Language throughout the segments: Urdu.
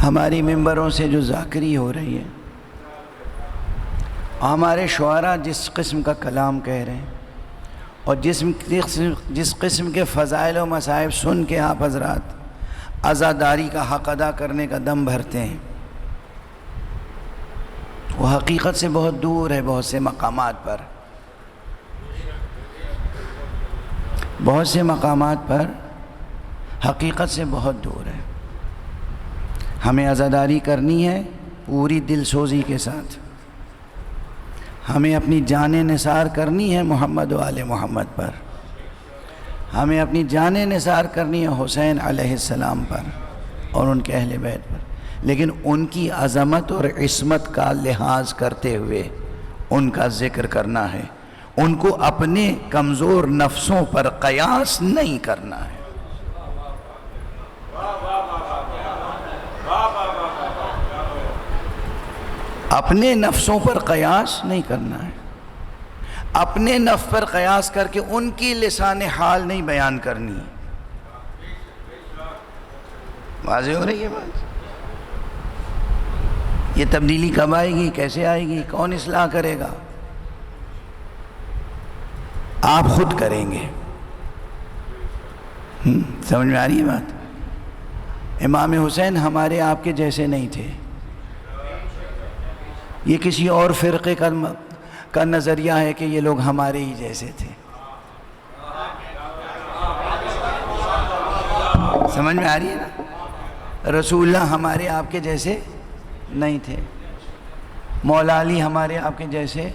ہماری ممبروں سے جو ذاکری ہو رہی ہے، ہمارے شعراء جس قسم کا کلام کہہ رہے ہیں اور جس قسم کے فضائل و مصائب سن کے آپ حضرات عزاداری کا حق ادا کرنے کا دم بھرتے ہیں، وہ حقیقت سے بہت دور ہے۔ بہت سے مقامات پر حقیقت سے بہت دور ہے۔ ہمیں عزاداری کرنی ہے پوری دل سوزی کے ساتھ، ہمیں اپنی جان نثار کرنی ہے محمد و آل محمد پر، ہمیں اپنی جان نثار کرنی ہے حسین علیہ السلام پر اور ان کے اہل بیت پر، لیکن ان کی عظمت اور عصمت کا لحاظ کرتے ہوئے ان کا ذکر کرنا ہے، ان کو اپنے کمزور نفسوں پر قیاس نہیں کرنا ہے۔ اپنے نفسوں پر قیاس نہیں کرنا ہے، اپنے نفس پر قیاس کر کے ان کی لسان حال نہیں بیان کرنی۔ واضح ہو رہی ہے بات؟ یہ تبدیلی کب آئے گی؟ کیسے آئے گی؟ کون اصلاح کرے گا؟ آپ خود کریں گے۔ سمجھ میں آ رہی ہے بات؟ امام حسین ہمارے آپ کے جیسے نہیں تھے، یہ کسی اور فرقے کا نظریہ ہے کہ یہ لوگ ہمارے ہی جیسے تھے۔ سمجھ میں آ رہی ہے نا؟ رسول اللہ ہمارے آپ کے جیسے نہیں تھے، مولا علی ہمارے آپ کے جیسے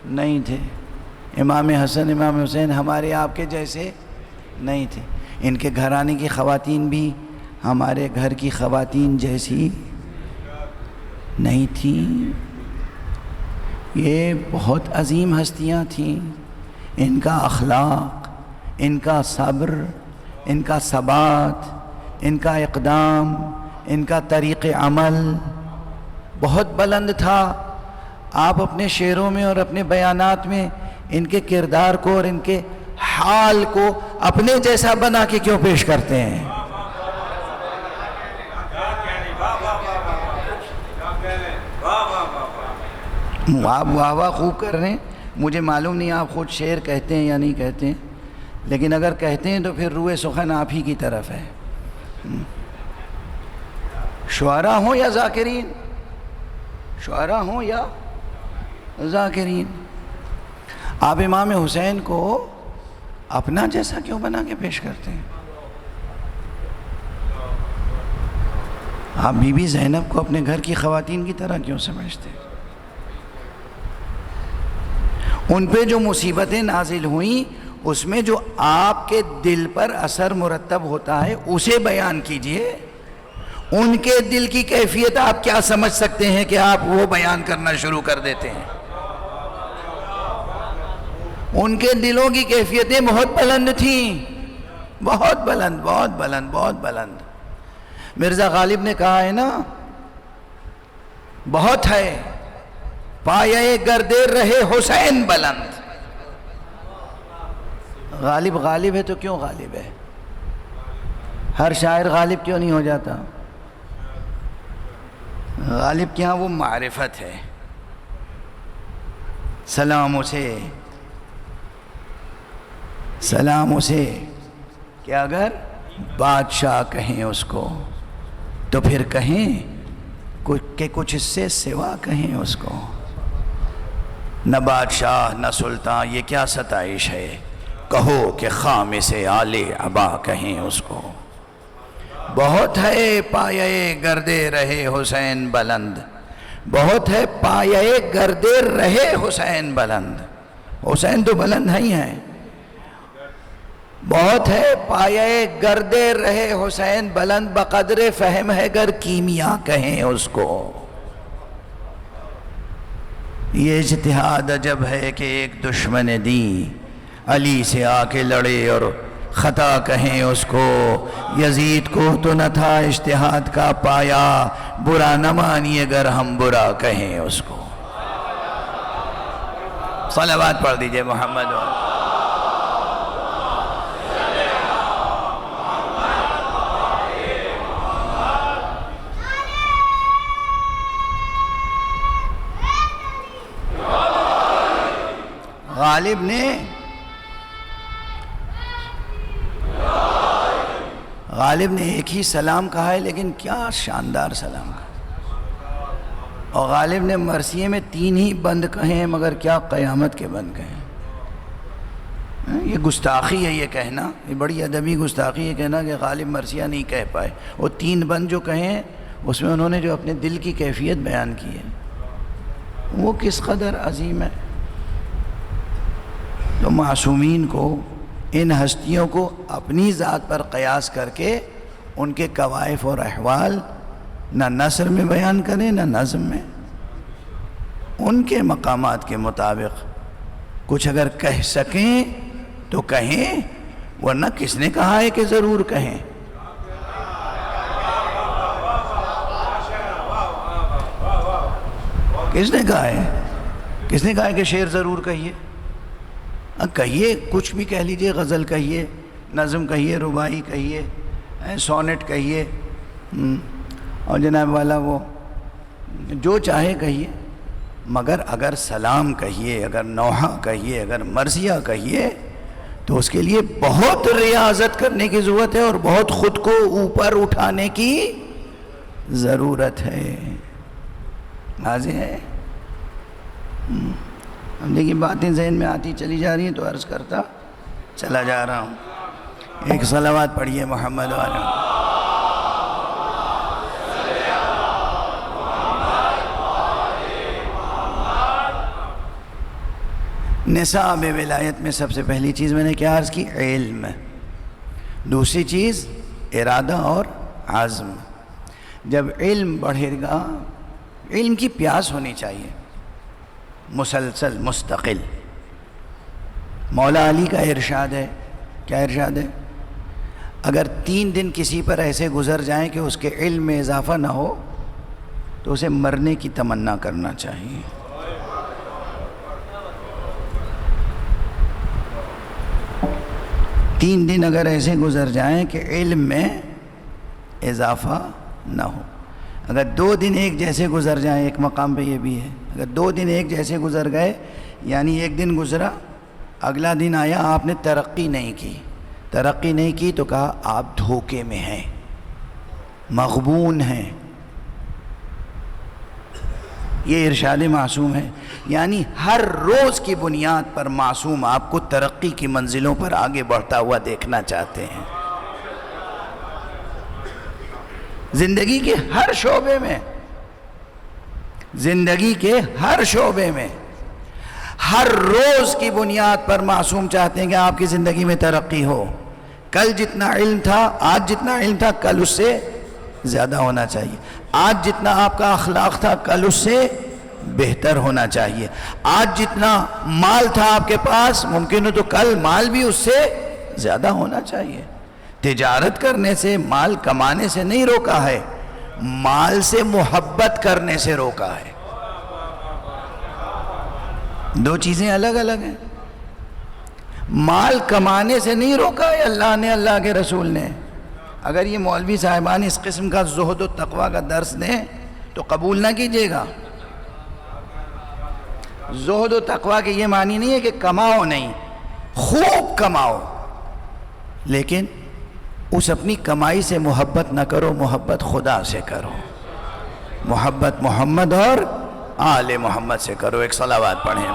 نہیں تھے، امام حسن امام حسین ہمارے آپ کے جیسے نہیں تھے، ان کے گھرانے کی خواتین بھی ہمارے گھر کی خواتین جیسی نہیں تھیں۔ یہ بہت عظیم ہستیاں تھیں، ان کا اخلاق، ان کا صبر، ان کا ثبات، ان کا اقدام، ان کا طریق عمل بہت بلند تھا۔ آپ اپنے شعروں میں اور اپنے بیانات میں ان کے کردار کو اور ان کے حال کو اپنے جیسا بنا کے کیوں پیش کرتے ہیں؟ آپ واہ واہ خوب کر رہے ہیں، مجھے معلوم نہیں آپ خود شعر کہتے ہیں یا نہیں کہتے ہیں، لیکن اگر کہتے ہیں تو پھر روح سخن آپ ہی کی طرف ہے۔ شعراء ہوں یا ذاکرین، شعراء ہوں یا ذاکرین، آپ امام حسین کو اپنا جیسا کیوں بنا کے پیش کرتے ہیں؟ آپ بی بی زینب کو اپنے گھر کی خواتین کی طرح کیوں سمجھتے ہیں؟ ان پہ جو مصیبتیں نازل ہوئیں اس میں جو آپ کے دل پر اثر مرتب ہوتا ہے اسے بیان کیجئے۔ ان کے دل کی کیفیت آپ کیا سمجھ سکتے ہیں کہ آپ وہ بیان کرنا شروع کر دیتے ہیں؟ ان کے دلوں کی کیفیتیں بہت بلند تھیں، بہت بلند، بہت بلند، بہت بلند۔ مرزا غالب نے کہا ہے نا، بہت ہے پایہ گردے رہے حسین بلند۔ غالب غالب ہے تو کیوں غالب ہے؟ ہر شاعر غالب کیوں نہیں ہو جاتا؟ غالب کیا وہ معرفت ہے۔ سلام اسے کہ اگر بادشاہ کہیں اس کو تو پھر کہیں کہ کچھ اس سے سوا کہیں اس کو۔ نہ بادشاہ نہ سلطان یہ کیا ستائش ہے، کہو کہ خام سے آل عبا کہیں اس کو۔ بہت ہے پایہ گردے رہے حسین بلند، بہت ہے پایہ گردے رہے حسین بلند۔ حسین تو بلند ہی ہیں، بہت ہے پایہ گردے رہے حسین بلند، بقدر فہم ہے گر کیمیا کہیں اس کو۔ یہ اجتہاد عجب ہے کہ ایک دشمن دی علی سے آ کے لڑے اور خطا کہیں اس کو۔ یزید کو تو نہ تھا اجتہاد کا پایا، برا نہ مانیے گر ہم برا کہیں اس کو۔ صلوات پڑھ دیجئے محمد۔ غالب نے ایک ہی سلام کہا ہے، لیکن کیا شاندار سلام کہا. اور غالب نے مرثیے میں 3 ہی بند کہے ہیں، مگر کیا قیامت کے بند کہے ہیں. یہ گستاخی ہے یہ کہنا، یہ بڑی ادبی گستاخی ہے کہنا کہ غالب مرثیہ نہیں کہہ پائے. وہ 3 بند جو کہے ہیں اس میں انہوں نے جو اپنے دل کی کیفیت بیان کی ہے وہ کس قدر عظیم ہے. تو معصومین کو، ان ہستیوں کو اپنی ذات پر قیاس کر کے ان کے کوائف اور احوال نہ نثر میں بیان کریں نہ نظم میں. ان کے مقامات کے مطابق کچھ اگر کہہ سکیں تو کہیں، ورنہ کس نے کہا ہے کہ ضرور کہیں. کس نے کہا ہے؟ کس نے کہا ہے کہ شعر ضرور کہیے؟ کہیے، کچھ بھی کہہ لیجئے، غزل کہیے، نظم کہیے، رباعی کہیے، سونٹ کہیے، اور جناب والا وہ جو چاہے کہیے، مگر اگر سلام کہیے، اگر نوحہ کہیے، اگر مرثیہ کہیے تو اس کے لیے بہت ریاضت کرنے کی ضرورت ہے اور بہت خود کو اوپر اٹھانے کی ضرورت ہے. واضح ہے؟ دیکھیے باتیں ذہن میں آتی چلی جا رہی ہیں تو عرض کرتا چلا جا رہا ہوں. ایک صلوات پڑھیے محمد والا. نصاب ولایت میں سب سے پہلی چیز میں نے کیا عرض کی؟ علم. دوسری چیز ارادہ اور عزم. جب علم بڑھے گا، علم کی پیاس ہونی چاہیے مسلسل مستقل. مولا علی کا ارشاد ہے، کیا ارشاد ہے؟ اگر 3 دن کسی پر ایسے گزر جائیں کہ اس کے علم میں اضافہ نہ ہو تو اسے مرنے کی تمنا کرنا چاہیے. 3 دن اگر ایسے گزر جائیں کہ علم میں اضافہ نہ ہو. اگر 2 دن ایک جیسے گزر جائیں، ایک مقام پہ یہ بھی ہے، اگر 2 دن ایک جیسے گزر گئے، یعنی ایک دن گزرا، اگلا دن آیا، آپ نے ترقی نہیں کی تو کہا آپ دھوکے میں ہیں، مغبون ہیں. یہ ارشاد معصوم ہے. یعنی ہر روز کی بنیاد پر معصوم آپ کو ترقی کی منزلوں پر آگے بڑھتا ہوا دیکھنا چاہتے ہیں. زندگی کے ہر شعبے میں ہر روز کی بنیاد پر معصوم چاہتے ہیں کہ آپ کی زندگی میں ترقی ہو. کل جتنا علم تھا، آج جتنا علم تھا، کل اس سے زیادہ ہونا چاہیے. آج جتنا آپ کا اخلاق تھا، کل اس سے بہتر ہونا چاہیے. آج جتنا مال تھا آپ کے پاس، ممکن ہو تو کل مال بھی اس سے زیادہ ہونا چاہیے. تجارت کرنے سے، مال کمانے سے نہیں روکا ہے، مال سے محبت کرنے سے روکا ہے. 2 چیزیں الگ الگ ہیں. مال کمانے سے نہیں روکا ہے اللہ نے، اللہ کے رسول نے. اگر یہ مولوی صاحبان اس قسم کا زہد و تقوی کا درس دیں تو قبول نہ کیجیے گا. زہد و تقوی کے یہ معنی نہیں ہے کہ کماؤ نہیں، خوب کماؤ، لیکن اس اپنی کمائی سے محبت نہ کرو، محبت خدا سے کرو، محبت محمد اور آل محمد سے کرو. ایک صلوات پڑھیں.